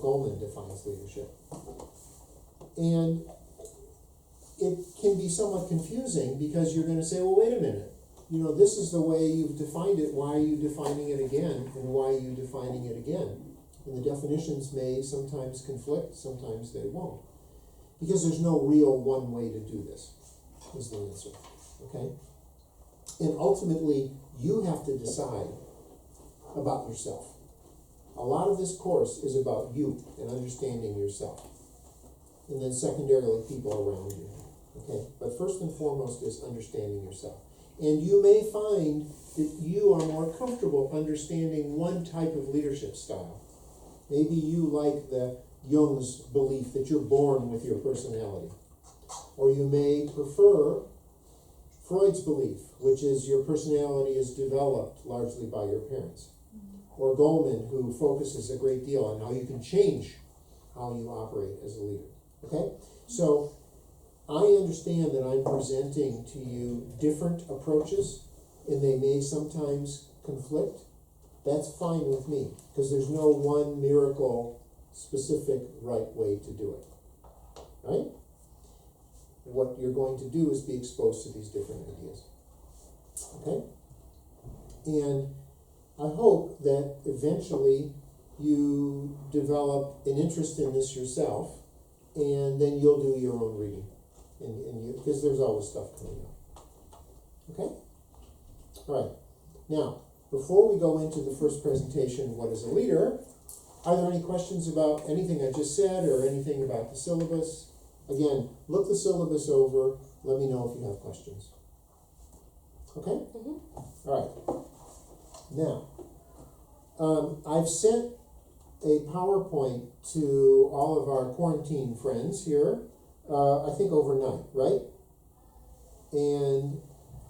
Goldman defines leadership. And it can be somewhat confusing because you're going to say, well, wait a minute. You know, this is the way you've defined it. Why are you defining it again? And why are you defining it again? And the definitions may sometimes conflict, sometimes they won't. Because there's no real one way to do this, is the answer. Okay? And ultimately, you have to decide about yourself. A lot of this course is about you and understanding yourself. And then secondarily, people around you. Okay? But first and foremost is understanding yourself. And you may find that you are more comfortable understanding one type of leadership style. Maybe you like the Jung's belief that you're born with your personality. Or you may prefer Freud's belief, which is your personality is developed largely by your parents. Or Goldman, who focuses a great deal on how you can change how you operate as a leader. Okay? So, I understand that I'm presenting to you different approaches, and they may sometimes conflict. That's fine with me, because there's no one miracle, specific right way to do it. Right? What you're going to do is be exposed to these different ideas. Okay? And I hope that eventually you develop an interest in this yourself, and then you'll do your own reading. And because there's always stuff coming up. Okay? All right. Now, before we go into the first presentation, what is a leader? Are there any questions about anything I just said or anything about the syllabus? Again, look the syllabus over. Let me know if you have questions. Okay? Mm-hmm. All right. Now, I've sent a PowerPoint to all of our quarantine friends here. I think overnight, right? And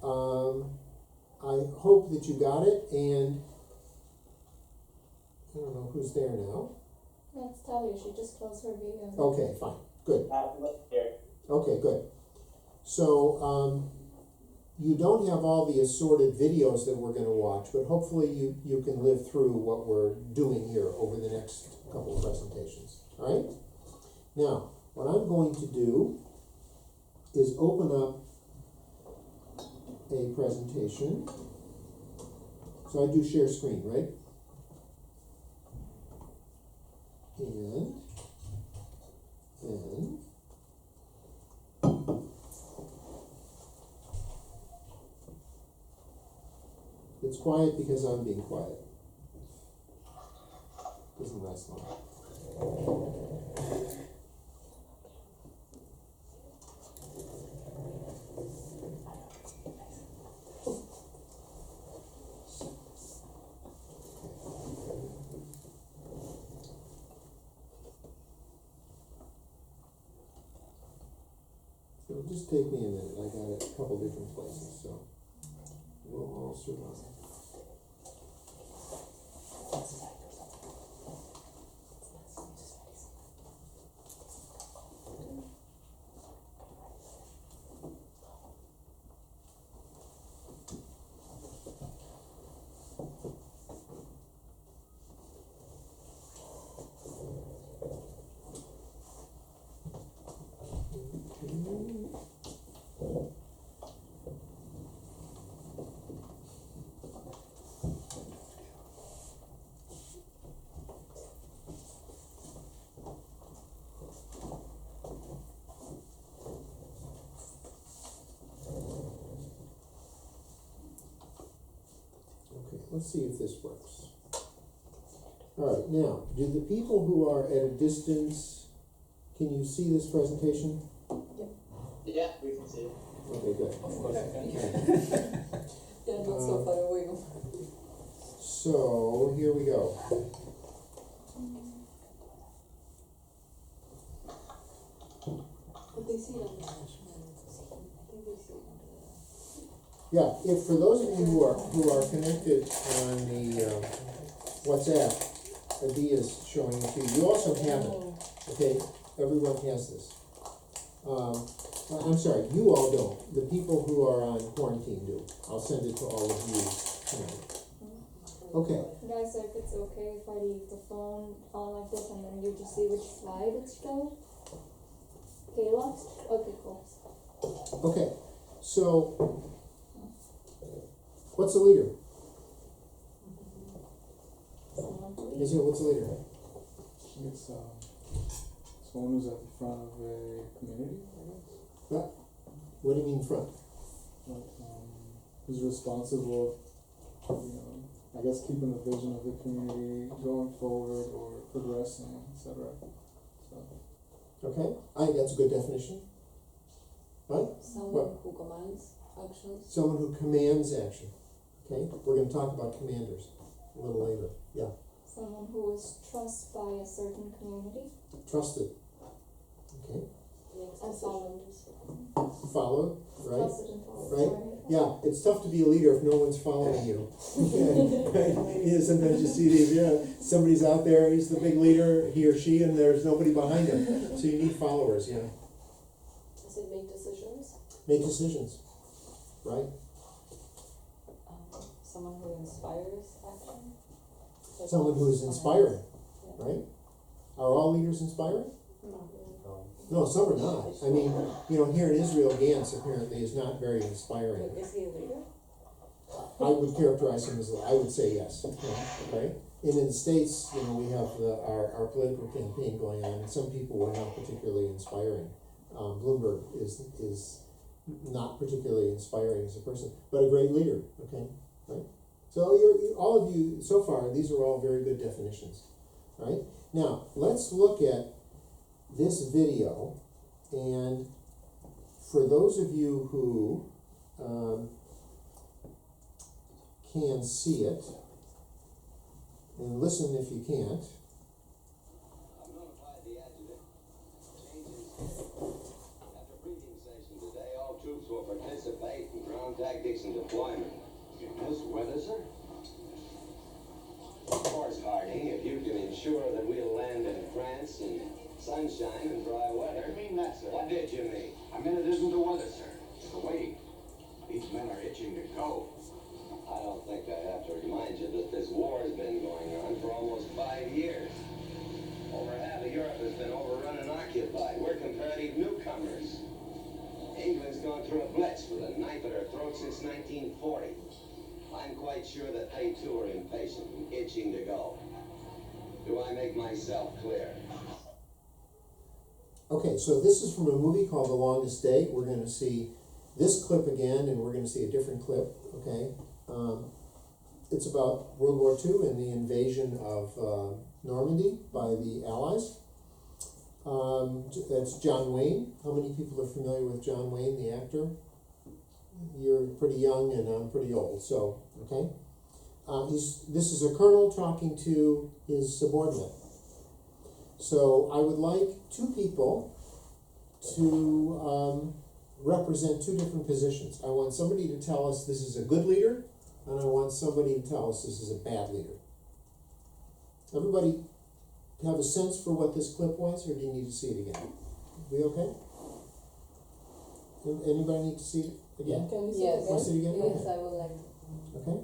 I hope that you got it, and I don't know who's there now. That's Talia, she just closed her video. Okay, fine, good. Here. Okay, good. So, you don't have all the assorted videos that we're going to watch, but hopefully you can live through what we're doing here over the next couple of presentations, all right? Now, what I'm going to do is open up a presentation. So I do share screen, right? And then it's quiet because I'm being quiet. Doesn't last long. It'll just take me a minute. I got it a couple different places, so we'll all survive. Let's see if this works. All right, now, do the people who are at a distance, can you see this presentation? Yeah, we can see it. Okay, good. Of course I can. Yeah, not so far away. So, here we go. But they see it on the dashboard. I think they see it on the... Yeah, if for those of you who are connected on the WhatsApp, Adi is showing it to you. You also have it. Okay, everyone has this. I'm sorry, you all don't. The people who are on quarantine do. I'll send it to all of you tonight. Okay. Guys, so if it's okay if I leave the phone on like this and then you just see which slide it's from? Kayla? Okay, cool. Okay, so, what's the leader? Someone to Is it, what's the leader? It's someone who's at the front of a community, I guess. What do you mean front? Like, who's responsible, I guess keeping the vision of the community going forward or progressing, etc. So, Okay, I think that's a good definition. Right? Someone who commands actions. Someone who commands action. Okay, we're gonna talk about commanders a little later. Yeah, Someone who is trusted by a certain community. trusted. Okay, And followed. followed, right? Trusted and followed. Right? Sorry. Yeah, it's tough to be a leader if no one's following you. Yeah, sometimes you see these, somebody's out there, he's the big leader, he or she, and there's nobody behind him. So you need followers, yeah. Does it make decisions? Make decisions, right? Someone who inspires action. Like Someone who is inspiring, Yeah. right? Are all leaders inspiring? Not really. No, some are not. I mean, here in Israel, Gantz apparently is not very inspiring. But is he a leader? I would characterize him as, I would say yes, right? And in the States, we have our political campaign going on, and some people were not particularly inspiring. Bloomberg is not particularly inspiring as a person, but a great leader, okay, right? So all of you, so far, these are all very good definitions, right? Now, let's look at this video, and for those of you who can see it, and listen if you can't. I've notified the adjutant. Change in schedule. After briefing session today, all troops will participate in ground tactics and deployment. In this weather, sir? Of course, Harding, if you can ensure that we'll land in France in sunshine and dry weather. I mean that, sir. What did you mean? I mean it isn't the weather, sir. It's the wait. These men are itching to go. I don't think I have to remind you that this war has been going on for almost 5 years. Over half of Europe has been overrun and occupied. We're comparative newcomers. England's gone through a blitz with a knife at her throat since 1940. I'm quite sure that they too are impatient and itching to go. Do I make myself clear? Okay, so this is from a movie called The Longest Day. We're going to see this clip again, and we're going to see a different clip, okay? It's about World War II and the invasion of Normandy by the Allies. That's John Wayne. How many people are familiar with John Wayne, the actor? You're pretty young and I'm pretty old, so, okay? This is a colonel talking to his subordinate. So I would like two people to represent two different positions. I want somebody to tell us this is a good leader, and I want somebody to tell us this is a bad leader. Everybody have a sense for what this clip was, or do you need to see it again? We okay? Anybody need to see it again? Can we see Yes. it Want to see it again? Yes, Okay. I would like. Okay.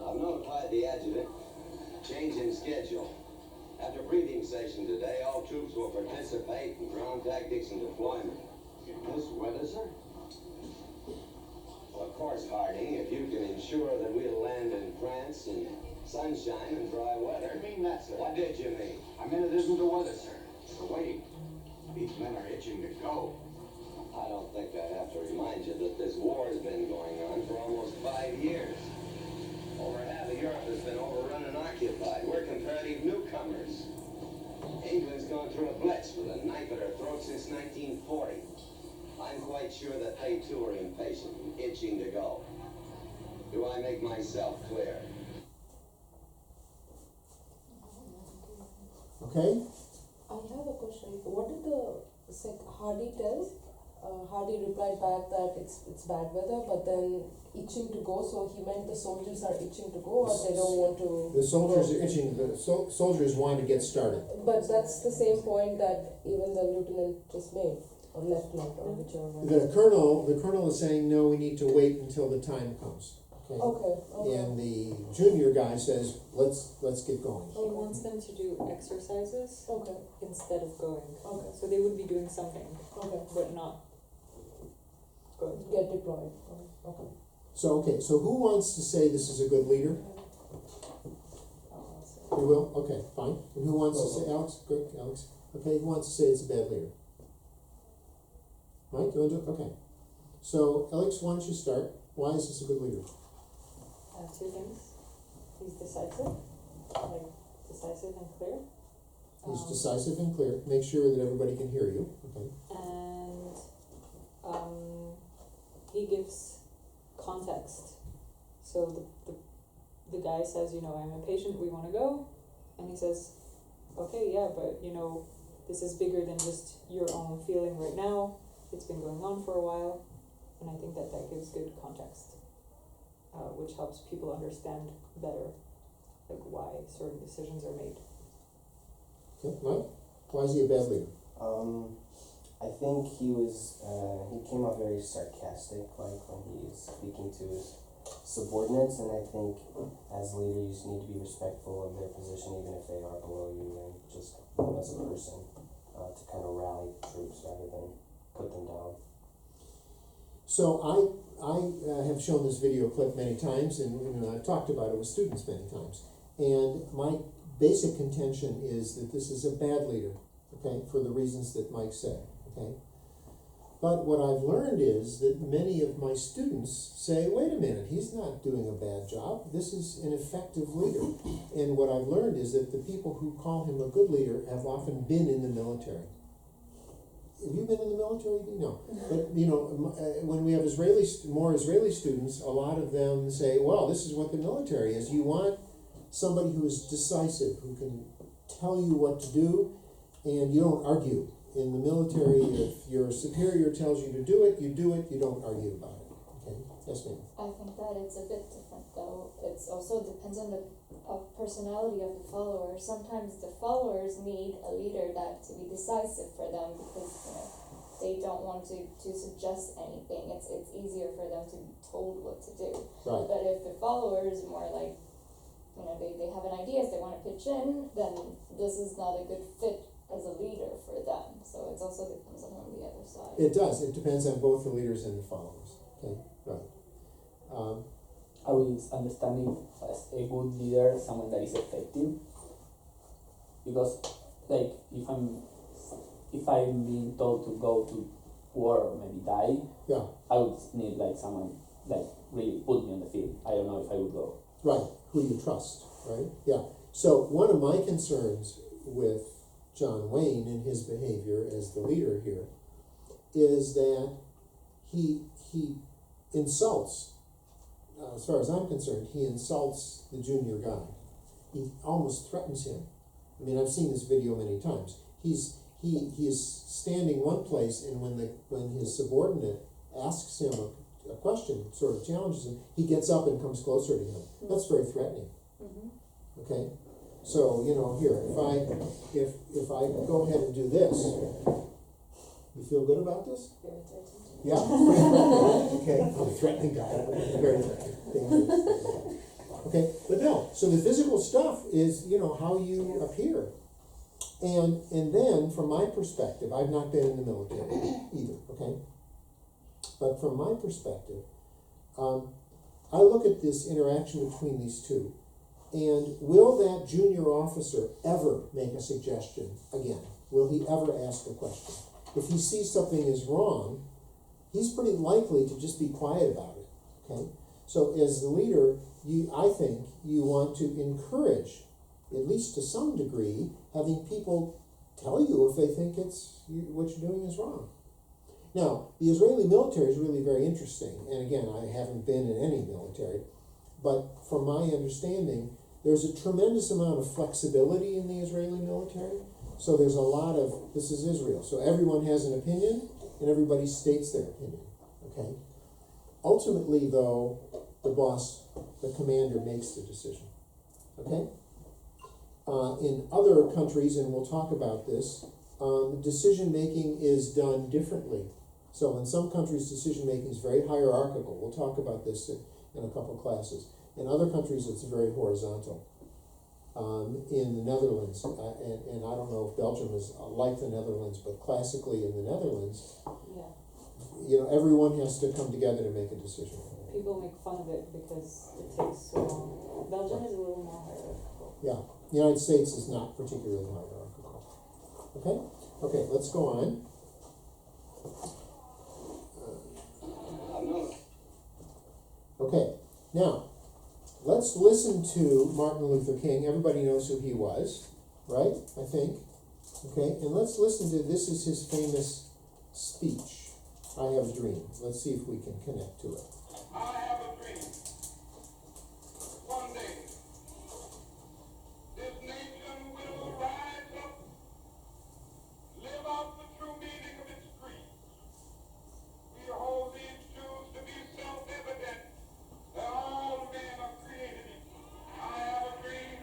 I've notified the adjutant. Change in schedule. After briefing session today, all troops will participate in ground tactics and deployment. In this weather, sir? Well, of course, Harding, if you can ensure that we'll land in France in sunshine and dry weather. I mean that, sir. What did you mean? I mean it isn't the weather, sir. It's the wait. These men are itching to go. I don't think I have to remind you that this war has been going on for almost 5 years. Over half of Europe has been overrun and occupied. We're comparative newcomers. England's gone through a blitz with a knife at her throat since 1940. I'm quite sure that they too are impatient and itching to go. Do I make myself clear? Okay. I have a question. What did Hardy tell? Hardy replied back that it's bad weather, but then itching to go. So he meant the soldiers are itching to go, or they don't want to. The soldiers go. are itching. The soldiers want to get started. But that's the same point that even the lieutenant just made, or lieutenant, or whichever one. The colonel is saying no. We need to wait until the time comes. okay? Okay. And the junior guy says, let's get going. He wants them to do exercises Okay. instead of going. Okay. So they would be doing something, Okay. but not going. Get deployed. Okay. So who wants to say this is a good leader? You will? Okay, fine. And who wants to say, Alex? Good, Alex. Okay, who wants to say it's a bad leader? Mike, you want to do it? Okay. So, Alex, why don't you start? Why is this a good leader? Two things. He's decisive, decisive and clear. He's decisive and clear. Make sure that everybody can hear you. Okay. And he gives context. So the guy says, I'm impatient, we want to go. And he says, okay, yeah, but this is bigger than just your own feeling right now. It's been going on for a while. And I think that gives good context, which helps people understand better, why certain decisions are made. Okay, Mike? Why is he a bad leader? I think he came off very sarcastic, when he is speaking to his subordinates, and I think as leader you just need to be respectful of their position even if they are below you, and just as a person to kind of rally troops rather than put them down. So I have shown this video clip many times, and I've talked about it with students many times. And my basic contention is that this is a bad leader, okay, for the reasons that Mike said, okay. But what I've learned is that many of my students say, wait a minute, he's not doing a bad job. This is an effective leader. And what I've learned is that the people who call him a good leader have often been in the military. Have you been in the military? No. But, when we have more Israeli students, a lot of them say, well, this is what the military is. You want somebody who is decisive, who can tell you what to do, and you don't argue. In the military, if your superior tells you to do it, you don't argue about it. Okay? Yes, ma'am. I think that it's a bit different though. It's also depends on the personality of the follower. Sometimes the followers need a leader that to be decisive for them because they don't want to suggest anything. It's easier for them to be told what to do. Right. But if the follower is more like they have an idea, if they want to pitch in, then this is not a good fit as a leader for them. So it also depends on the other side. It does. It depends on both the leaders and the followers. Okay, right. Are we understanding as a good leader someone that is effective? Because, if I'm being told to go to war or maybe die, Yeah. I would need someone really put me on the field. I don't know if I would go. Right. Who you trust, right? Yeah. So one of my concerns with John Wayne and his behavior as the leader here is that he insults, as far as I'm concerned, he insults the junior guy. He almost threatens him. I mean, I've seen this video many times. He is standing one place, and when his subordinate asks him a question, sort of challenges him, he gets up and comes closer to him. That's very threatening. Okay? So, here, if I go ahead and do this, you feel good about this? Yeah. Okay, I'm a threatening guy, very threatening. Okay, but no, so the physical stuff is, how you appear. And then, from my perspective, I've not been in the military either, okay? But from my perspective, I look at this interaction between these two. And will that junior officer ever make a suggestion again? Will he ever ask a question? If he sees something is wrong, he's pretty likely to just be quiet about it, okay? So as the leader, I think you want to encourage, at least to some degree, having people tell you if they think what you're doing is wrong. Now, the Israeli military is really very interesting. And again, I haven't been in any military, but from my understanding, there's a tremendous amount of flexibility in the Israeli military. So there's a lot of, this is Israel, so everyone has an opinion and everybody states their opinion, okay? Ultimately, though, the boss, the commander, makes the decision, okay? In other countries, and we'll talk about this, decision-making is done differently. So in some countries, decision-making is very hierarchical. We'll talk about this and a couple classes. In other countries, it's very horizontal. In the Netherlands, and I don't know if Belgium is like the Netherlands, but classically in the Netherlands, Yeah. everyone has to come together to make a decision. People make fun of it because it takes so long. Belgium is a little more hierarchical. Yeah, the United States is not particularly hierarchical. Okay, let's go on. Okay, now, let's listen to Martin Luther King. Everybody knows who he was, right? I think. Okay, and let's listen to, this is his famous speech, I Have a Dream. Let's see if we can connect to it. I have a dream. One day, this nation will rise up, live out the true meaning of its creed. We hold these truths to be self-evident, that all men are created equal. I have a dream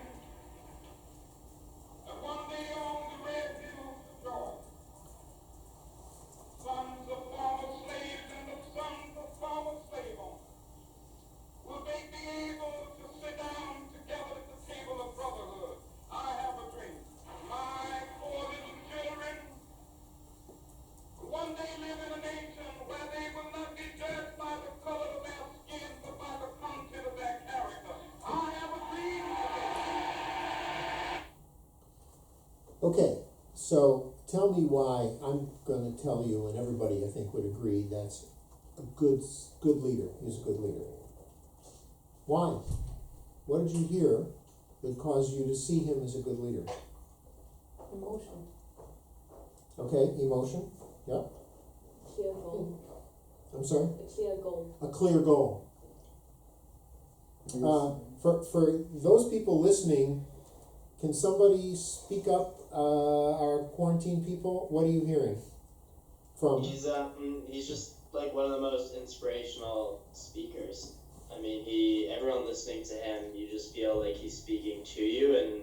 that one day on the red hills of Georgia, sons of former slaves and the sons of former slave owners will they be able to sit down together at the table of brotherhood. I have a dream. My poor little children will one day live in a nation where they will not be judged by the color of their skin, but by the content of their character. I have a dream today. Okay, so tell me why. I'm going to tell you, and everybody I think would agree, that's a good leader. He's a good leader. Why? What did you hear that caused you to see him as a good leader? Emotion. Okay, emotion. Yeah. Clear goal. I'm sorry. A clear goal. A clear goal. I guess, For those people listening, can somebody speak up? Our quarantine people, what are you hearing from? He's just like one of the most inspirational speakers. I mean, everyone listening to him, you just feel like he's speaking to you, and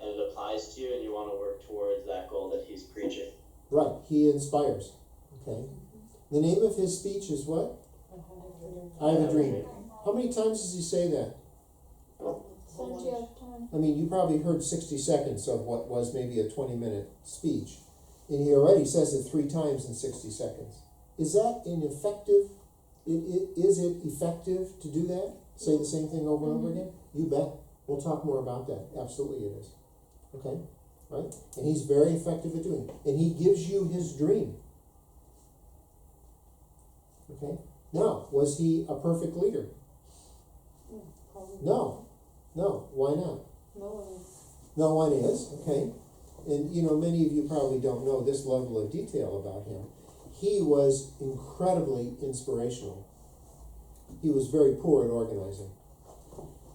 it applies to you, and you want to work towards that goal that he's preaching. Right, he inspires. Okay. The name of his speech is what? I Have a Dream. How many times does he say that? Plenty of time. I mean, you probably heard 60 seconds of what was maybe a 20-minute speech, and he already says it 3 times in 60 seconds. Is that ineffective? Is it effective to do that? Say the same thing over and over again? You bet. We'll talk more about that. Absolutely it is. Okay? Right? And he's very effective at doing it. And he gives you his dream. Okay? Now, was he a perfect leader? No. No. Why not? No one is. No one is, okay? And many of you probably don't know this level of detail about him. He was incredibly inspirational. He was very poor at organizing,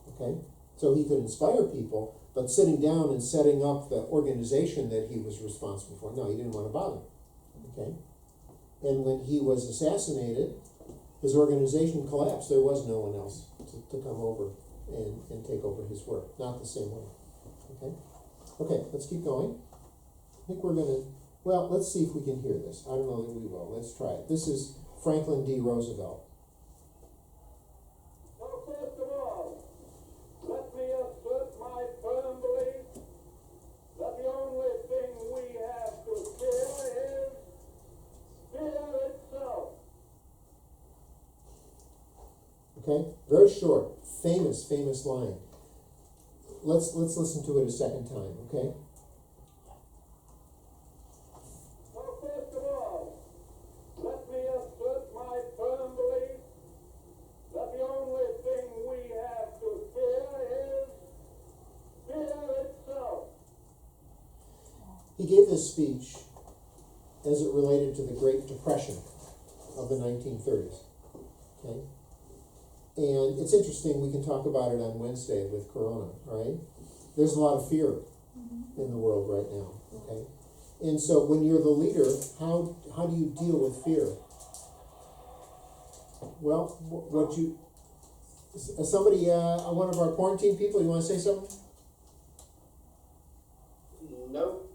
okay? So he could inspire people, but sitting down and setting up the organization that he was responsible for, no, he didn't want to bother, okay? And when he was assassinated, his organization collapsed. There was no one else to come over and take over his work. Not the same way, okay? Okay, let's keep going. I think we're going to, let's see if we can hear this. I don't know that we will. Let's try it. This is Franklin D. Roosevelt. So first of all, let me assert my firm belief that the only thing we have to fear is fear itself. Okay? Very short. Famous line. Let's listen to it a second time, okay? So first of all, let me assert my firm belief that the only thing we have to fear is fear itself. He gave this speech as it related to the Great Depression of the 1930s, okay? And it's interesting, we can talk about it on Wednesday with Corona, right? There's a lot of fear in the world right now, okay? And so when you're the leader, how do you deal with fear? Well, somebody, one of our quarantine people, you want to say something? Nope.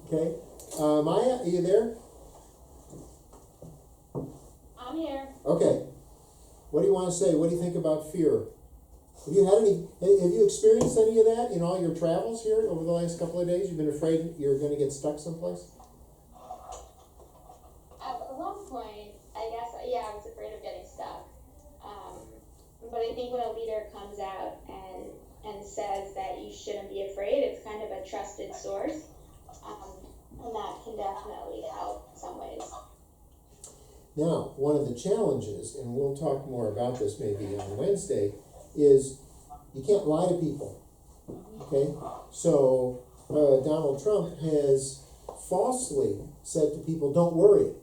Okay. Maya, are you there? I'm here. want to say? What do you think about fear? Have you experienced any of that in all your travels here over the last couple of days? You've been afraid you're going to get stuck someplace? At one point, I guess, yeah, I was afraid of getting stuck. But I think when a leader comes out and says that you shouldn't be afraid, it's kind of a trusted source. And that can definitely help in some ways. Now, one of the challenges, and we'll talk more about this maybe on Wednesday, is you can't lie to people. Okay? So, Donald Trump has falsely said to people, don't worry.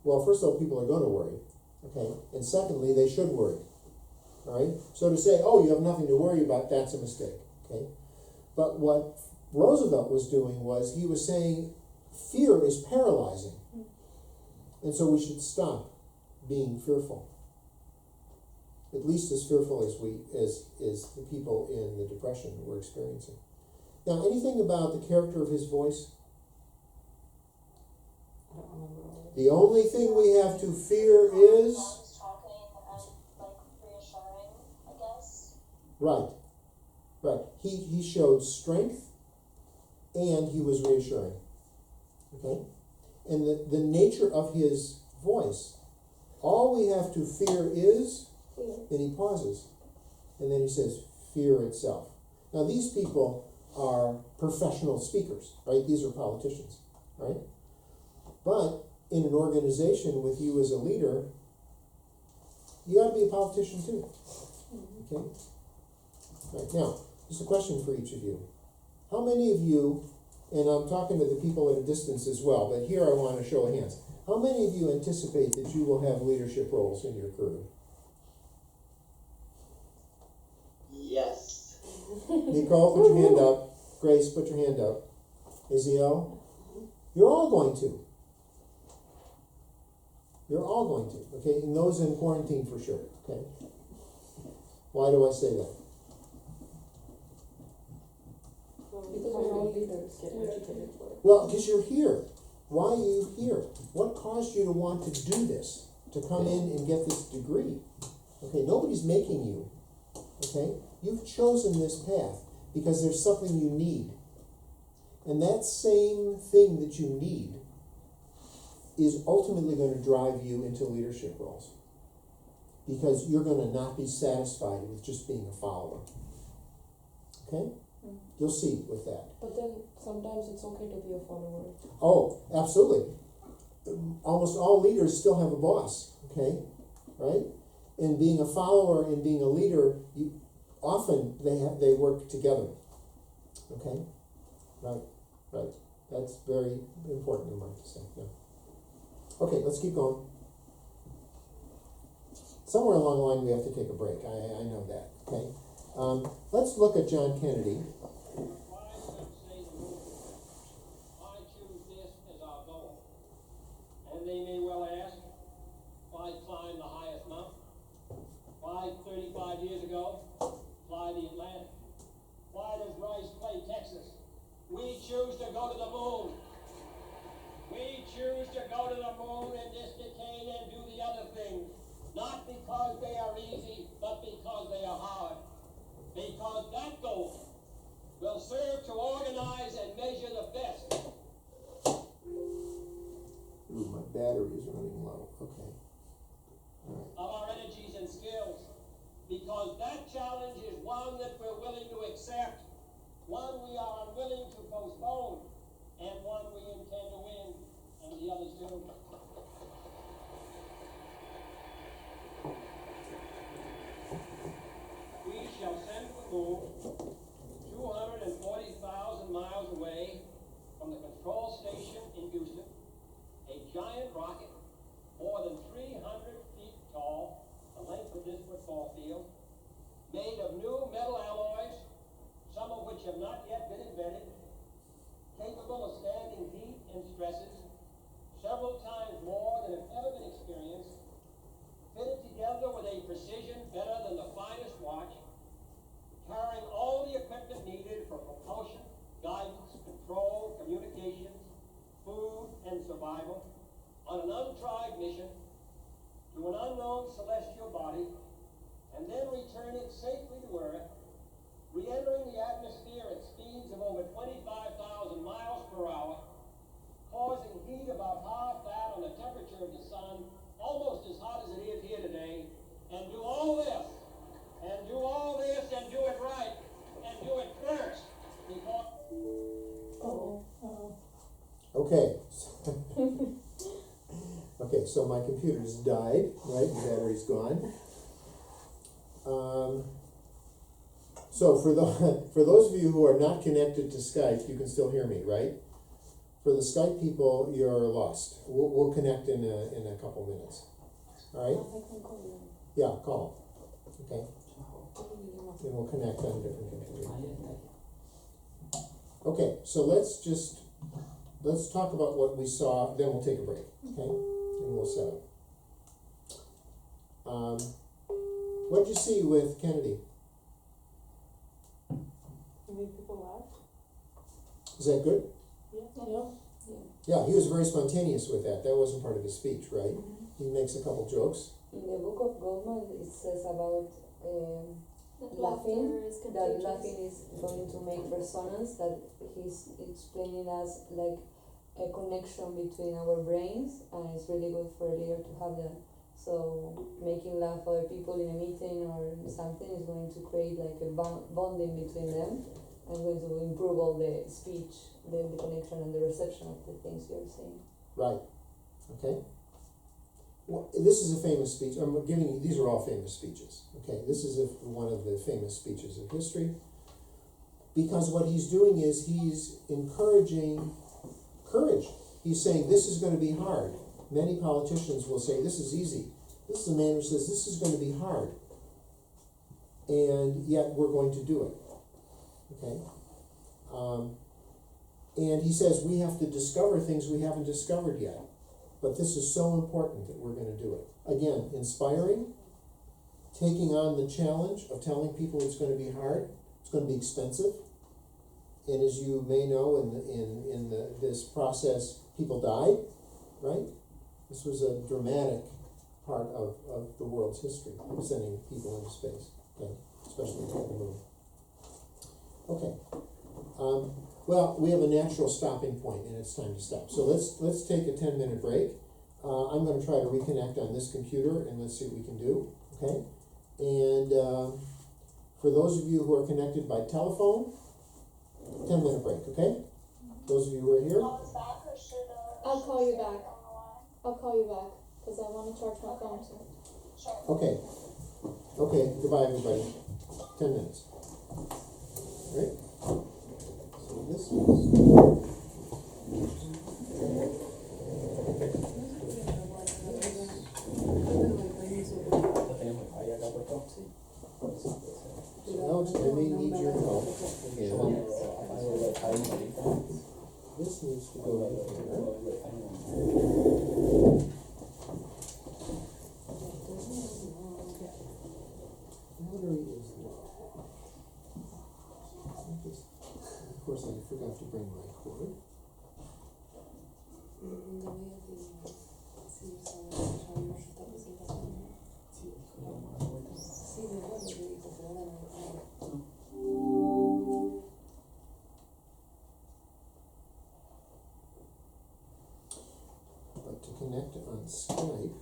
Well, first of all, people are going to worry. Okay? And secondly, they should worry. All right? So to say, oh, you have nothing to worry about, that's a mistake. Okay? But what Roosevelt was doing was he was saying fear is paralyzing. And so we should stop being fearful. At least as fearful as the people in the Depression were experiencing. Now, anything about the character of his voice? I don't remember all of it. The only thing we have to fear is Reassuring, I guess. right. He showed strength and he was reassuring. Okay? And the nature of his voice, all we have to fear is, then he pauses. And then he says, fear itself. Now these people are professional speakers, right? These are politicians, right? But in an organization with you as a leader, you got to be a politician too. Okay? Right, now, just a question for each of you. How many of you, and I'm talking to the people at a distance as well, but here I want to show of hands. How many of you anticipate that you will have leadership roles in your career? Yes. Nicole, put your hand up. Grace, put your hand up. Aziel, you're all going to. You're all going to, okay? And those in quarantine for sure, okay? Why do I say that? Because we're all leaders. Get educated for it. Well, because you're here. Why are you here? What caused you to want to do this? To come in and get this degree? Okay, nobody's making you. Okay? You've chosen this path because there's something you need. And that same thing that you need is ultimately going to drive you into leadership roles. Because you're going to not be satisfied with just being a follower. Okay? You'll see with that. But then sometimes it's okay to be a follower. Oh, absolutely. Almost all leaders still have a boss, okay? Right? And being a follower and being a leader, often they work together. Okay? Right. That's very important remark to say. Yeah. Okay, let's keep going. Somewhere along the line we have to take a break. I know that. Okay. Let's look at John Kennedy. I choose this as our goal. And they may well ask, why climb the highest mountain? Why 35 years ago, fly the Atlantic? Why does Rice play Texas? We choose to go to the moon. We choose to go to the moon in this decade and do the other things. Not because they are easy, but because they are hard. Because that goal will serve to organize and measure the best. Ooh, my battery is running low. Okay. All right. Of our energies and skills. Because that challenge is one that we're willing to accept, one we are unwilling to postpone, and one we intend to win, and the others do. We shall send to the moon 240,000 miles away from the control station in Houston, a giant rocket more than 300 feet tall, the length of this football field, made of new metal alloys, some of which have not yet been invented, capable of standing heat and stresses several times more than have ever been experienced, fitted together with a precision better than the finest watch, carrying all the equipment needed for propulsion, guidance, control, communications, food, and survival, on an untried mission to an unknown celestial body so my computer's died, right, the battery's gone. So for those of you who are not connected to Skype, you can still hear me, right? For the Skype people, you're lost. We'll connect in a couple minutes. All right? Yeah, call. Okay. And we'll connect on different computers. Okay, so let's talk about what we saw. Then we'll take a break. Okay, and we'll set up. What did you see with Kennedy? You made people laugh. Is that good? Yeah. Yeah, he was very spontaneous with that. That wasn't part of his speech, right? He makes a couple jokes. In the book of Goldman, it says about That laughing, laughter is that contagious. laughing is going to make resonance, that he's explaining as like a connection between our brains, and it's really good for a leader to have that. So making laugh other people in a meeting or something is going to create like a bonding between them, and going to improve all the speech, the connection and the reception of the things you're saying. Right. Okay. Well, this is a famous speech. I'm giving you, these are all famous speeches. Okay, this is one of the famous speeches of history. Because what he's doing is he's encouraging courage. He's saying this is going to be hard. Many politicians will say this is easy. This is a man who says this is going to be hard. And yet we're going to do it. Okay? And he says we have to discover things we haven't discovered yet. But this is so important that we're going to do it. Again, inspiring, taking on the challenge of telling people it's going to be hard, it's going to be expensive. And as you may know, in this process, people died, right? This was a dramatic part of the world's history, sending people into space, okay? Especially to the moon. Okay. Well, we have a natural stopping point, and it's time to stop. So let's take a 10-minute break. I'm going to try to reconnect on this computer, and let's see what we can do. Okay. And for those of you who are connected by telephone, 10-minute break. Okay. Those of you who are here. I'll call you back. I'll call you back because I want to charge my phone. So. Okay. Okay. Goodbye, everybody. 10 minutes. All right. This is Alex, I may need your help again. This needs to go right here. Battery is low. Of course, I forgot to bring my cord. But to connect on Skype,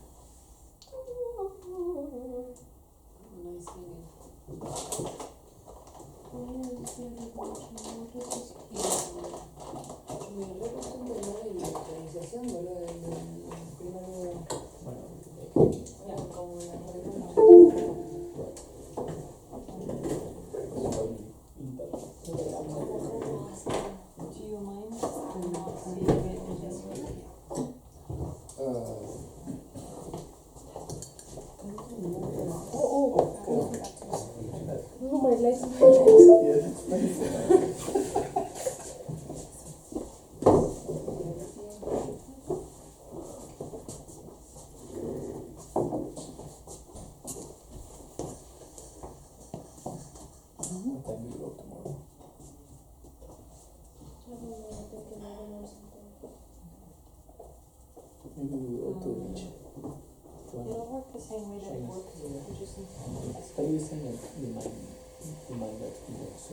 Do you mind not seeing it in this way? No, my legs. Maybe we will do each. It'll work the same way that it works. You just need to. Está using it remind that people.